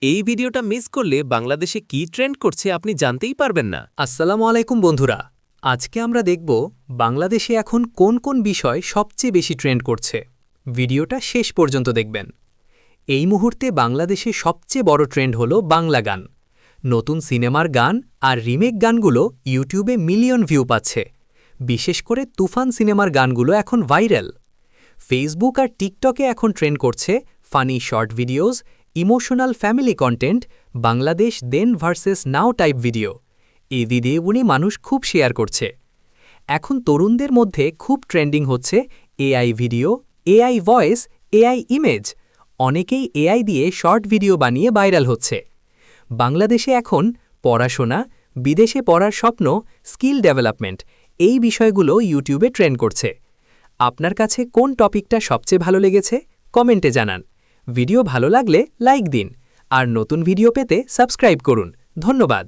এই ভিডিওটা মিস করলে বাংলাদেশে কি ট্রেন্ড করছে আপনি জানতেই পারবেন না। আসসালামু আলাইকুম বন্ধুরা। আজকে আমরা দেখব বাংলাদেশে এখন কোন কোন বিষয় সবচেয়ে বেশি ট্রেন্ড করছে। ভিডিওটা শেষ পর্যন্ত দেখবেন। এই মুহূর্তে বাংলাদেশে সবচেয়ে বড় ট্রেন্ড হলো বাংলা গান। নতুন সিনেমার গান আর রিমেক গানগুলো ইউটিউবে মিলিয়ন ভিউ পাচ্ছে। বিশেষ করে তুফান সিনেমার গানগুলো এখন ভাইরাল। ফেসবুক আর টিকটকে এখন ট্রেন্ড করছে funny short videos, emotional family content, Bangladesh then versus now type video. এই ভিডিওগুলি মানুষ খুব শেয়ার করছে। এখন তরুণদের মধ্যে খুব ট্রেন্ডিং হচ্ছে AI video, AI voice, AI image. অনেকেই এআই দিয়ে শর্ট ভিডিও বানিয়ে ভাইরাল হচ্ছে। বাংলাদেশে এখন পড়াশোনা, বিদেশে পড়ার স্বপ্ন, স্কিল ডেভেলপমেন্ট এই বিষয়গুলো ইউটিউবে ট্রেন্ড করছে। আপনার কাছে কোন টপিকটা সবচেয়ে ভালো লেগেছে কমেন্টে জানান। ভিডিও ভালো লাগলে লাইক দিন আর নতুন ভিডিও পেতে সাবস্ক্রাইব করুন। ধন্যবাদ।